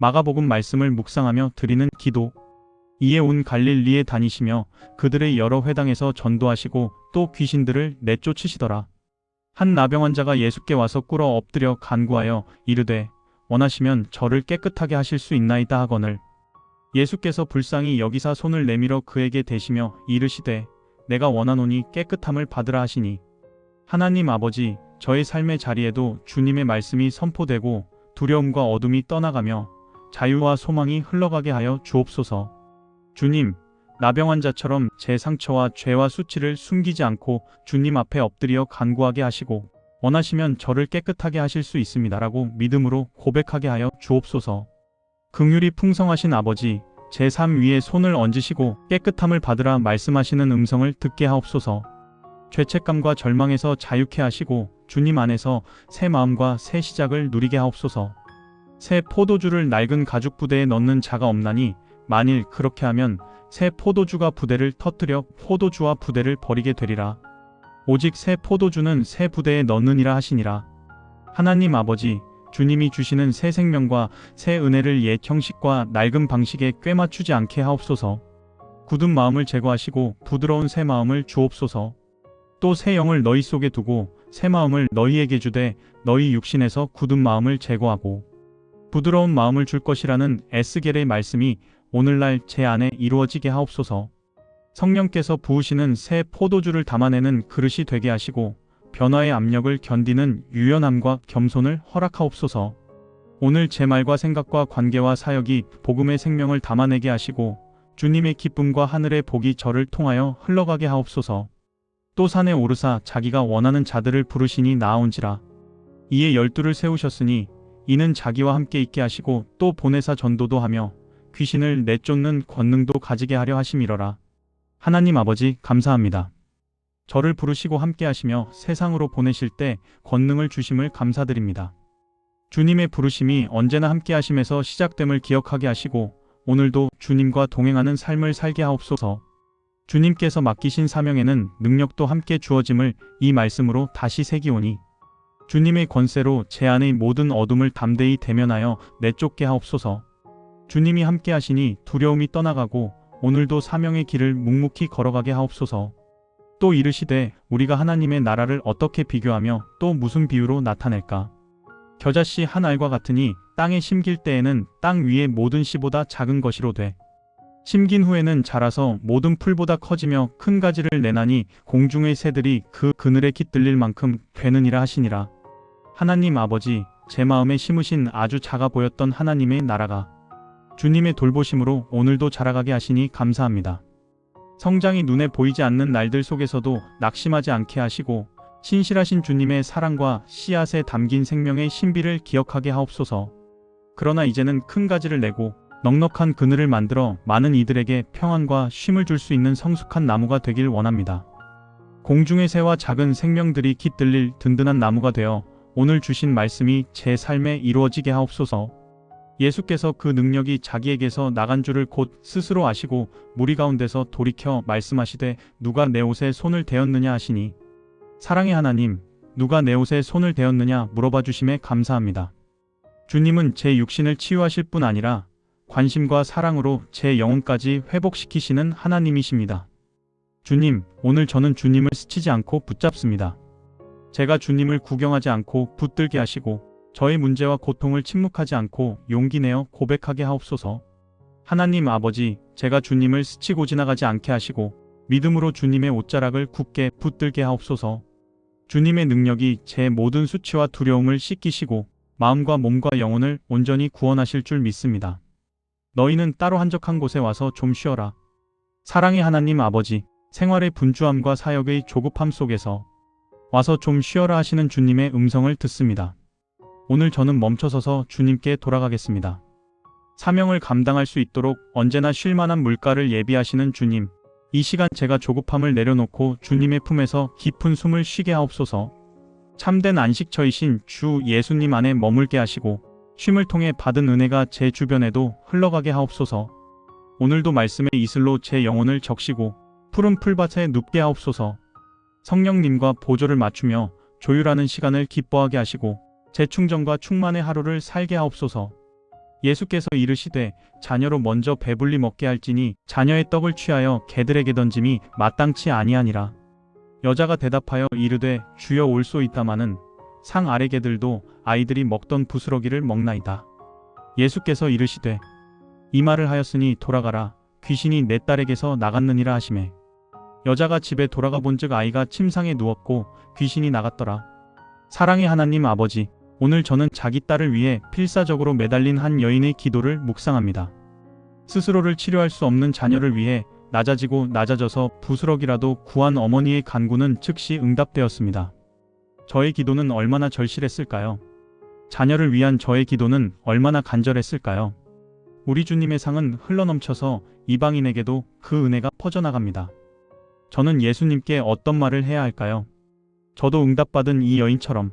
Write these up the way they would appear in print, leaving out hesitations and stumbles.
마가복음 말씀을 묵상하며 드리는 기도. 이에 온 갈릴리에 다니시며 그들의 여러 회당에서 전도하시고 또 귀신들을 내쫓으시더라. 한 나병 환자가 예수께 와서 꿇어 엎드려 간구하여 이르되 원하시면 저를 깨끗하게 하실 수 있나이다 하거늘 예수께서 불쌍히 여기사 손을 내밀어 그에게 대시며 이르시되 내가 원하노니 깨끗함을 받으라 하시니 하나님 아버지, 저의 삶의 자리에도 주님의 말씀이 선포되고 두려움과 어둠이 떠나가며 자유와 소망이 흘러가게 하여 주옵소서. 주님, 나병 환자처럼 제 상처와 죄와 수치를 숨기지 않고 주님 앞에 엎드려 간구하게 하시고 원하시면 저를 깨끗하게 하실 수 있습니다라고 믿음으로 고백하게 하여 주옵소서. 긍휼이 풍성하신 아버지, 제 삶 위에 손을 얹으시고 깨끗함을 받으라 말씀하시는 음성을 듣게 하옵소서. 죄책감과 절망에서 자유케 하시고 주님 안에서 새 마음과 새 시작을 누리게 하옵소서. 새 포도주를 낡은 가죽 부대에 넣는 자가 없나니 만일 그렇게 하면 새 포도주가 부대를 터뜨려 포도주와 부대를 버리게 되리라. 오직 새 포도주는 새 부대에 넣느니라 하시니라. 하나님 아버지, 주님이 주시는 새 생명과 새 은혜를 옛 형식과 낡은 방식에 꿰맞추지 않게 하옵소서. 굳은 마음을 제거하시고 부드러운 새 마음을 주옵소서. 또 새 영을 너희 속에 두고 새 마음을 너희에게 주되 너희 육신에서 굳은 마음을 제거하고 부드러운 마음을 줄 것이라는 에스겔의 말씀이 오늘날 제 안에 이루어지게 하옵소서. 성령께서 부으시는 새 포도주를 담아내는 그릇이 되게 하시고 변화의 압력을 견디는 유연함과 겸손을 허락하옵소서. 오늘 제 말과 생각과 관계와 사역이 복음의 생명을 담아내게 하시고 주님의 기쁨과 하늘의 복이 저를 통하여 흘러가게 하옵소서. 또 산에 오르사 자기가 원하는 자들을 부르시니 나아온지라. 이에 12를 세우셨으니 이는 자기와 함께 있게 하시고 또 보내사 전도도 하며 귀신을 내쫓는 권능도 가지게 하려 하심이러라. 하나님 아버지, 감사합니다. 저를 부르시고 함께 하시며 세상으로 보내실 때 권능을 주심을 감사드립니다. 주님의 부르심이 언제나 함께 하심에서 시작됨을 기억하게 하시고 오늘도 주님과 동행하는 삶을 살게 하옵소서. 주님께서 맡기신 사명에는 능력도 함께 주어짐을 이 말씀으로 다시 새기오니 주님의 권세로 제 안의 모든 어둠을 담대히 대면하여 내쫓게 하옵소서. 주님이 함께 하시니 두려움이 떠나가고 오늘도 사명의 길을 묵묵히 걸어가게 하옵소서. 또 이르시되 우리가 하나님의 나라를 어떻게 비교하며 또 무슨 비유로 나타낼까? 겨자씨 한 알과 같으니 땅에 심길 때에는 땅 위의 모든 씨보다 작은 것이로 돼. 심긴 후에는 자라서 모든 풀보다 커지며 큰 가지를 내나니 공중의 새들이 그 그늘에 깃들릴 만큼 되느니라 하시니라. 하나님 아버지, 제 마음에 심으신 아주 작아 보였던 하나님의 나라가 주님의 돌보심으로 오늘도 자라가게 하시니 감사합니다. 성장이 눈에 보이지 않는 날들 속에서도 낙심하지 않게 하시고 신실하신 주님의 사랑과 씨앗에 담긴 생명의 신비를 기억하게 하옵소서. 그러나 이제는 큰 가지를 내고 넉넉한 그늘을 만들어 많은 이들에게 평안과 쉼을 줄 수 있는 성숙한 나무가 되길 원합니다. 공중의 새와 작은 생명들이 깃들릴 든든한 나무가 되어 오늘 주신 말씀이 제 삶에 이루어지게 하옵소서. 예수께서 그 능력이 자기에게서 나간 줄을 곧 스스로 아시고 무리 가운데서 돌이켜 말씀하시되 누가 내 옷에 손을 대었느냐 하시니 사랑의 하나님, 누가 내 옷에 손을 대었느냐 물어봐 주심에 감사합니다. 주님은 제 육신을 치유하실 뿐 아니라 관심과 사랑으로 제 영혼까지 회복시키시는 하나님이십니다. 주님, 오늘 저는 주님을 스치지 않고 붙잡습니다. 제가 주님을 구경하지 않고 붙들게 하시고 저의 문제와 고통을 침묵하지 않고 용기 내어 고백하게 하옵소서. 하나님 아버지, 제가 주님을 스치고 지나가지 않게 하시고 믿음으로 주님의 옷자락을 굳게 붙들게 하옵소서. 주님의 능력이 제 모든 수치와 두려움을 씻기시고 마음과 몸과 영혼을 온전히 구원하실 줄 믿습니다. 너희는 따로 한적한 곳에 와서 좀 쉬어라. 사랑의 하나님 아버지, 생활의 분주함과 사역의 조급함 속에서 와서 좀 쉬어라 하시는 주님의 음성을 듣습니다. 오늘 저는 멈춰서서 주님께 돌아가겠습니다. 사명을 감당할 수 있도록 언제나 쉴 만한 물가를 예비하시는 주님, 이 시간 제가 조급함을 내려놓고 주님의 품에서 깊은 숨을 쉬게 하옵소서. 참된 안식처이신 주 예수님 안에 머물게 하시고 쉼을 통해 받은 은혜가 제 주변에도 흘러가게 하옵소서. 오늘도 말씀의 이슬로 제 영혼을 적시고 푸른 풀밭에 눕게 하옵소서. 성령님과 보조를 맞추며 조율하는 시간을 기뻐하게 하시고 재충전과 충만의 하루를 살게 하옵소서. 예수께서 이르시되 자녀로 먼저 배불리 먹게 할지니 자녀의 떡을 취하여 개들에게 던짐이 마땅치 아니하니라. 여자가 대답하여 이르되 주여 올소이다마는 상 아래 개들도 아이들이 먹던 부스러기를 먹나이다. 예수께서 이르시되 이 말을 하였으니 돌아가라. 귀신이 내 딸에게서 나갔느니라 하시매 여자가 집에 돌아가 본즉 아이가 침상에 누웠고 귀신이 나갔더라. 사랑의 하나님 아버지, 오늘 저는 자기 딸을 위해 필사적으로 매달린 한 여인의 기도를 묵상합니다. 스스로를 치료할 수 없는 자녀를 위해 낮아지고 낮아져서 부스러기라도 구한 어머니의 간구는 즉시 응답되었습니다. 저의 기도는 얼마나 절실했을까요? 자녀를 위한 저의 기도는 얼마나 간절했을까요? 우리 주님의 상은 흘러넘쳐서 이방인에게도 그 은혜가 퍼져나갑니다. 저는 예수님께 어떤 말을 해야 할까요? 저도 응답받은 이 여인처럼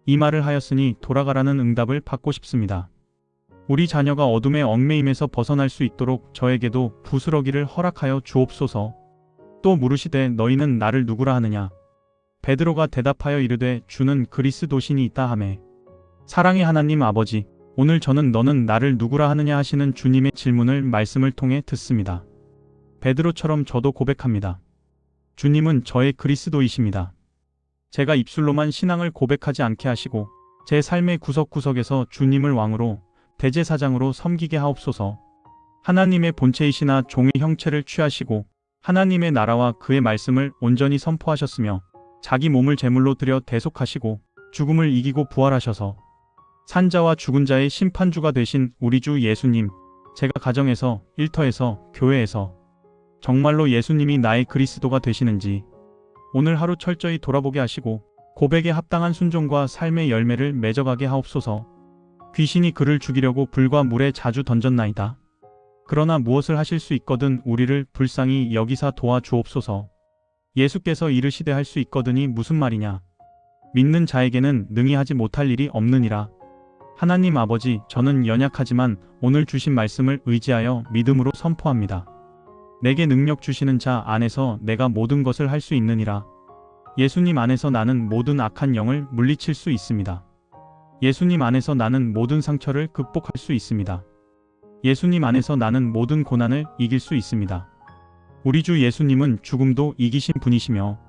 이 말을 하였으니 돌아가라는 응답을 받고 싶습니다. 우리 자녀가 어둠의 얽매임에서 벗어날 수 있도록 저에게도 부스러기를 허락하여 주옵소서. 또 물으시되 너희는 나를 누구라 하느냐? 베드로가 대답하여 이르되 주는 그리스도시니 있다 하매 사랑의 하나님 아버지, 오늘 저는 너는 나를 누구라 하느냐 하시는 주님의 질문을 말씀을 통해 듣습니다. 베드로처럼 저도 고백합니다. 주님은 저의 그리스도이십니다. 제가 입술로만 신앙을 고백하지 않게 하시고 제 삶의 구석구석에서 주님을 왕으로 대제사장으로 섬기게 하옵소서. 하나님의 본체이시나 종의 형체를 취하시고 하나님의 나라와 그의 말씀을 온전히 선포하셨으며 자기 몸을 제물로 드려 대속하시고 죽음을 이기고 부활하셔서 산자와 죽은 자의 심판주가 되신 우리 주 예수님, 제가 가정에서, 일터에서, 교회에서 정말로 예수님이 나의 그리스도가 되시는지 오늘 하루 철저히 돌아보게 하시고 고백에 합당한 순종과 삶의 열매를 맺어가게 하옵소서. 귀신이 그를 죽이려고 불과 물에 자주 던졌나이다. 그러나 무엇을 하실 수 있거든 우리를 불쌍히 여기사 도와주옵소서. 예수께서 이르시되 할 수 있거든이 무슨 말이냐? 믿는 자에게는 능히 하지 못할 일이 없느니라. 하나님 아버지, 저는 연약하지만 오늘 주신 말씀을 의지하여 믿음으로 선포합니다. 내게 능력 주시는 자 안에서 내가 모든 것을 할 수 있느니라. 예수님 안에서 나는 모든 악한 영을 물리칠 수 있습니다. 예수님 안에서 나는 모든 상처를 극복할 수 있습니다. 예수님 안에서 나는 모든 고난을 이길 수 있습니다. 우리 주 예수님은 죽음도 이기신 분이시며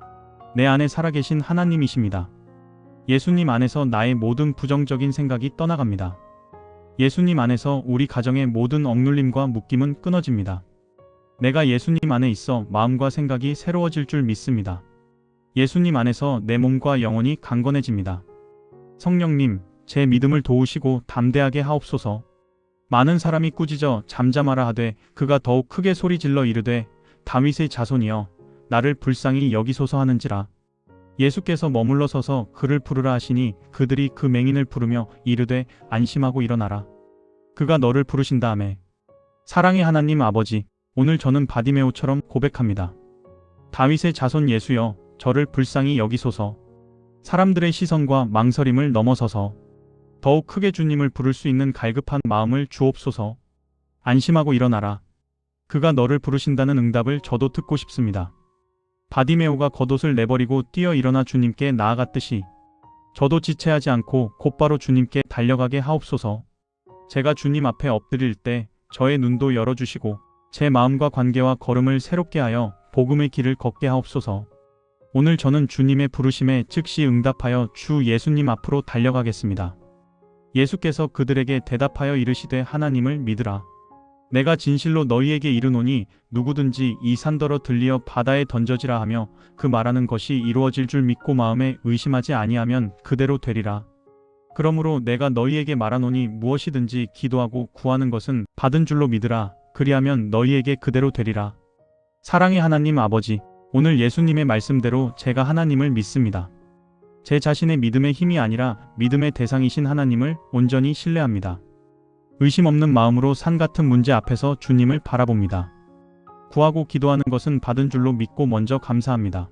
내 안에 살아계신 하나님이십니다. 예수님 안에서 나의 모든 부정적인 생각이 떠나갑니다. 예수님 안에서 우리 가정의 모든 억눌림과 묶임은 끊어집니다. 내가 예수님 안에 있어 마음과 생각이 새로워질 줄 믿습니다. 예수님 안에서 내 몸과 영혼이 강건해집니다. 성령님, 제 믿음을 도우시고 담대하게 하옵소서. 많은 사람이 꾸짖어 잠잠하라 하되 그가 더욱 크게 소리질러 이르되 다윗의 자손이여 나를 불쌍히 여기소서 하는지라. 예수께서 머물러 서서 그를 부르라 하시니 그들이 그 맹인을 부르며 이르되 안심하고 일어나라. 그가 너를 부르신다 하매 사랑의 하나님 아버지, 오늘 저는 바디메오처럼 고백합니다. 다윗의 자손 예수여, 저를 불쌍히 여기소서. 사람들의 시선과 망설임을 넘어서서 더욱 크게 주님을 부를 수 있는 갈급한 마음을 주옵소서. 안심하고 일어나라. 그가 너를 부르신다는 응답을 저도 듣고 싶습니다. 바디메오가 겉옷을 내버리고 뛰어 일어나 주님께 나아갔듯이 저도 지체하지 않고 곧바로 주님께 달려가게 하옵소서. 제가 주님 앞에 엎드릴 때 저의 눈도 열어주시고 제 마음과 관계와 걸음을 새롭게 하여 복음의 길을 걷게 하옵소서. 오늘 저는 주님의 부르심에 즉시 응답하여 주 예수님 앞으로 달려가겠습니다. 예수께서 그들에게 대답하여 이르시되 하나님을 믿으라. 내가 진실로 너희에게 이르노니 누구든지 이 산더러 들리어 바다에 던져지라 하며 그 말하는 것이 이루어질 줄 믿고 마음에 의심하지 아니하면 그대로 되리라. 그러므로 내가 너희에게 말하노니 무엇이든지 기도하고 구하는 것은 받은 줄로 믿으라. 그리하면 너희에게 그대로 되리라. 사랑의 하나님 아버지, 오늘 예수님의 말씀대로 제가 하나님을 믿습니다. 제 자신의 믿음의 힘이 아니라 믿음의 대상이신 하나님을 온전히 신뢰합니다. 의심 없는 마음으로 산 같은 문제 앞에서 주님을 바라봅니다. 구하고 기도하는 것은 받은 줄로 믿고 먼저 감사합니다.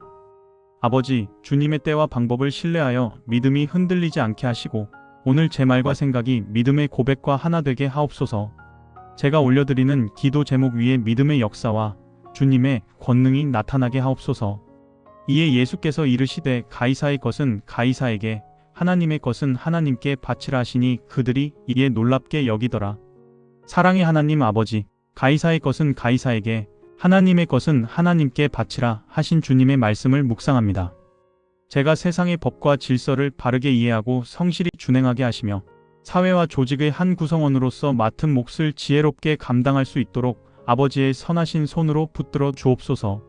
아버지, 주님의 때와 방법을 신뢰하여 믿음이 흔들리지 않게 하시고 오늘 제 말과 생각이 믿음의 고백과 하나 되게 하옵소서. 제가 올려드리는 기도 제목 위에 믿음의 역사와 주님의 권능이 나타나게 하옵소서. 이에 예수께서 이르시되 가이사의 것은 가이사에게 하나님의 것은 하나님께 바치라 하시니 그들이 이에 놀랍게 여기더라. 사랑의 하나님 아버지, 가이사의 것은 가이사에게, 하나님의 것은 하나님께 바치라 하신 주님의 말씀을 묵상합니다. 제가 세상의 법과 질서를 바르게 이해하고 성실히 준행하게 하시며 사회와 조직의 한 구성원으로서 맡은 몫을 지혜롭게 감당할 수 있도록 아버지의 선하신 손으로 붙들어 주옵소서.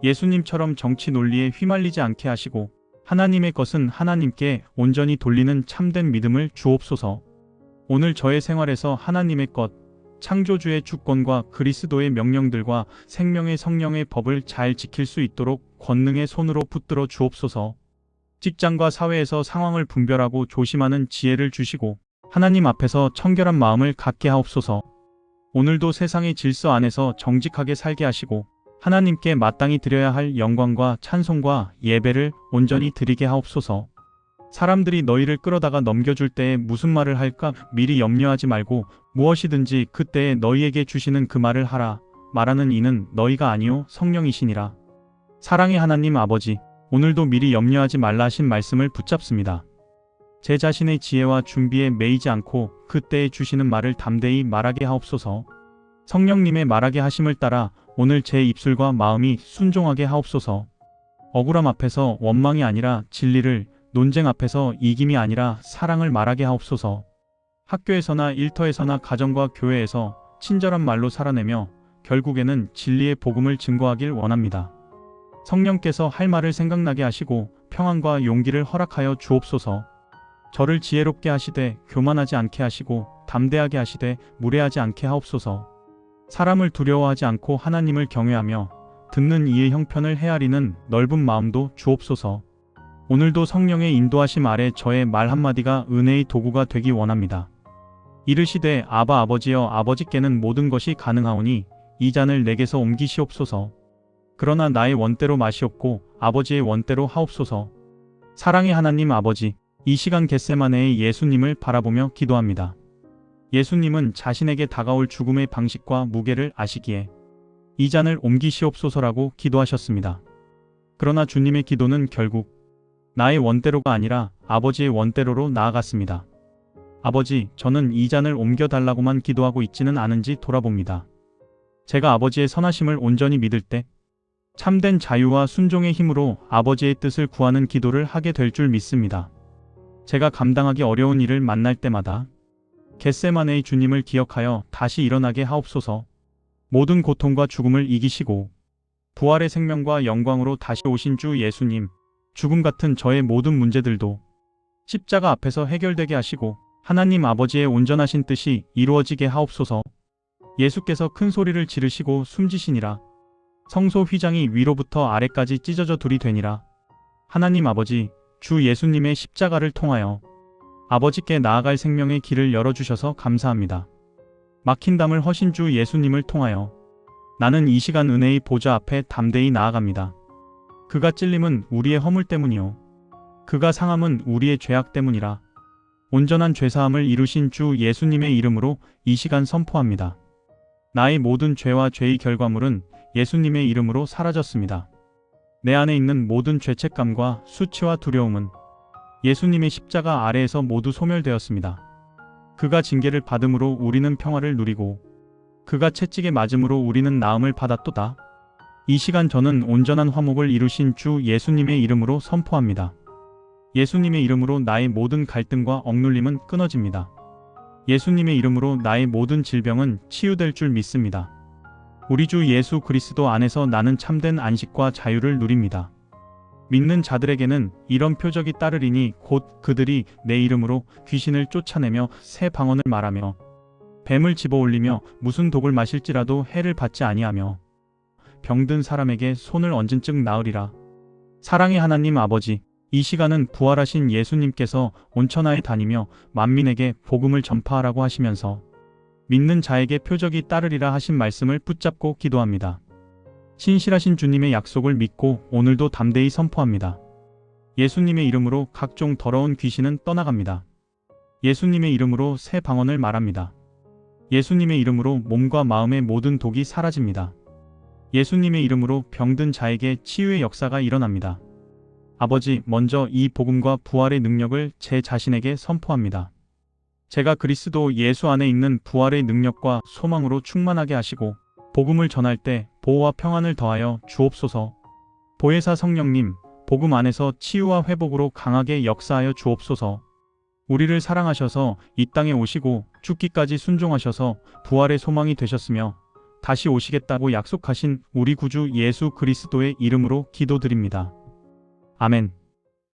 예수님처럼 정치 논리에 휘말리지 않게 하시고 하나님의 것은 하나님께 온전히 돌리는 참된 믿음을 주옵소서. 오늘 저의 생활에서 하나님의 것, 창조주의 주권과 그리스도의 명령들과 생명의 성령의 법을 잘 지킬 수 있도록 권능의 손으로 붙들어 주옵소서. 직장과 사회에서 상황을 분별하고 조심하는 지혜를 주시고 하나님 앞에서 청결한 마음을 갖게 하옵소서. 오늘도 세상의 질서 안에서 정직하게 살게 하시고 하나님께 마땅히 드려야 할 영광과 찬송과 예배를 온전히 드리게 하옵소서. 사람들이 너희를 끌어다가 넘겨줄 때에 무슨 말을 할까 미리 염려하지 말고 무엇이든지 그때에 너희에게 주시는 그 말을 하라. 말하는 이는 너희가 아니요 성령이시니라. 사랑의 하나님 아버지, 오늘도 미리 염려하지 말라 하신 말씀을 붙잡습니다. 제 자신의 지혜와 준비에 매이지 않고 그때에 주시는 말을 담대히 말하게 하옵소서. 성령님의 말하게 하심을 따라 오늘 제 입술과 마음이 순종하게 하옵소서. 억울함 앞에서 원망이 아니라 진리를, 논쟁 앞에서 이김이 아니라 사랑을 말하게 하옵소서. 학교에서나 일터에서나 가정과 교회에서 친절한 말로 살아내며 결국에는 진리의 복음을 증거하길 원합니다. 성령께서 할 말을 생각나게 하시고 평안과 용기를 허락하여 주옵소서. 저를 지혜롭게 하시되 교만하지 않게 하시고 담대하게 하시되 무례하지 않게 하옵소서. 사람을 두려워하지 않고 하나님을 경외하며 듣는 이의 형편을 헤아리는 넓은 마음도 주옵소서. 오늘도 성령의 인도하심 아래 저의 말 한마디가 은혜의 도구가 되기 원합니다. 이르시되 아바 아버지여, 아버지께는 모든 것이 가능하오니 이 잔을 내게서 옮기시옵소서. 그러나 나의 원대로 마시옵고 아버지의 원대로 하옵소서. 사랑의 하나님 아버지, 이 시간 겟세마네의 예수님을 바라보며 기도합니다. 예수님은 자신에게 다가올 죽음의 방식과 무게를 아시기에 이 잔을 옮기시옵소서라고 기도하셨습니다. 그러나 주님의 기도는 결국 나의 원대로가 아니라 아버지의 원대로로 나아갔습니다. 아버지, 저는 이 잔을 옮겨달라고만 기도하고 있지는 않은지 돌아봅니다. 제가 아버지의 선하심을 온전히 믿을 때 참된 자유와 순종의 힘으로 아버지의 뜻을 구하는 기도를 하게 될 줄 믿습니다. 제가 감당하기 어려운 일을 만날 때마다 겟세마네의 주님을 기억하여 다시 일어나게 하옵소서. 모든 고통과 죽음을 이기시고 부활의 생명과 영광으로 다시 오신 주 예수님, 죽음 같은 저의 모든 문제들도 십자가 앞에서 해결되게 하시고 하나님 아버지의 온전하신 뜻이 이루어지게 하옵소서. 예수께서 큰 소리를 지르시고 숨지시니라. 성소 휘장이 위로부터 아래까지 찢어져 둘이 되니라. 하나님 아버지, 주 예수님의 십자가를 통하여 아버지께 나아갈 생명의 길을 열어주셔서 감사합니다. 막힌 담을 허신 주 예수님을 통하여 나는 이 시간 은혜의 보좌 앞에 담대히 나아갑니다. 그가 찔림은 우리의 허물 때문이요 그가 상함은 우리의 죄악 때문이라. 온전한 죄사함을 이루신 주 예수님의 이름으로 이 시간 선포합니다. 나의 모든 죄와 죄의 결과물은 예수님의 이름으로 사라졌습니다. 내 안에 있는 모든 죄책감과 수치와 두려움은 예수님의 십자가 아래에서 모두 소멸되었습니다. 그가 징계를 받음으로 우리는 평화를 누리고 그가 채찍에 맞음으로 우리는 나음을 받았도다. 이 시간 저는 온전한 화목을 이루신 주 예수님의 이름으로 선포합니다. 예수님의 이름으로 나의 모든 갈등과 억눌림은 끊어집니다. 예수님의 이름으로 나의 모든 질병은 치유될 줄 믿습니다. 우리 주 예수 그리스도 안에서 나는 참된 안식과 자유를 누립니다. 믿는 자들에게는 이런 표적이 따르리니 곧 그들이 내 이름으로 귀신을 쫓아내며 새 방언을 말하며 뱀을 집어올리며 무슨 독을 마실지라도 해를 받지 아니하며 병든 사람에게 손을 얹은 즉 나으리라. 사랑의 하나님 아버지, 이 시간은 부활하신 예수님께서 온천하에 다니며 만민에게 복음을 전파하라고 하시면서 믿는 자에게 표적이 따르리라 하신 말씀을 붙잡고 기도합니다. 신실하신 주님의 약속을 믿고 오늘도 담대히 선포합니다. 예수님의 이름으로 각종 더러운 귀신은 떠나갑니다. 예수님의 이름으로 새 방언을 말합니다. 예수님의 이름으로 몸과 마음의 모든 독이 사라집니다. 예수님의 이름으로 병든 자에게 치유의 역사가 일어납니다. 아버지, 먼저 이 복음과 부활의 능력을 제 자신에게 선포합니다. 제가 그리스도 예수 안에 있는 부활의 능력과 소망으로 충만하게 하시고 복음을 전할 때 보호와 평안을 더하여 주옵소서. 보혜사 성령님, 복음 안에서 치유와 회복으로 강하게 역사하여 주옵소서. 우리를 사랑하셔서 이 땅에 오시고 죽기까지 순종하셔서 부활의 소망이 되셨으며 다시 오시겠다고 약속하신 우리 구주 예수 그리스도의 이름으로 기도드립니다. 아멘.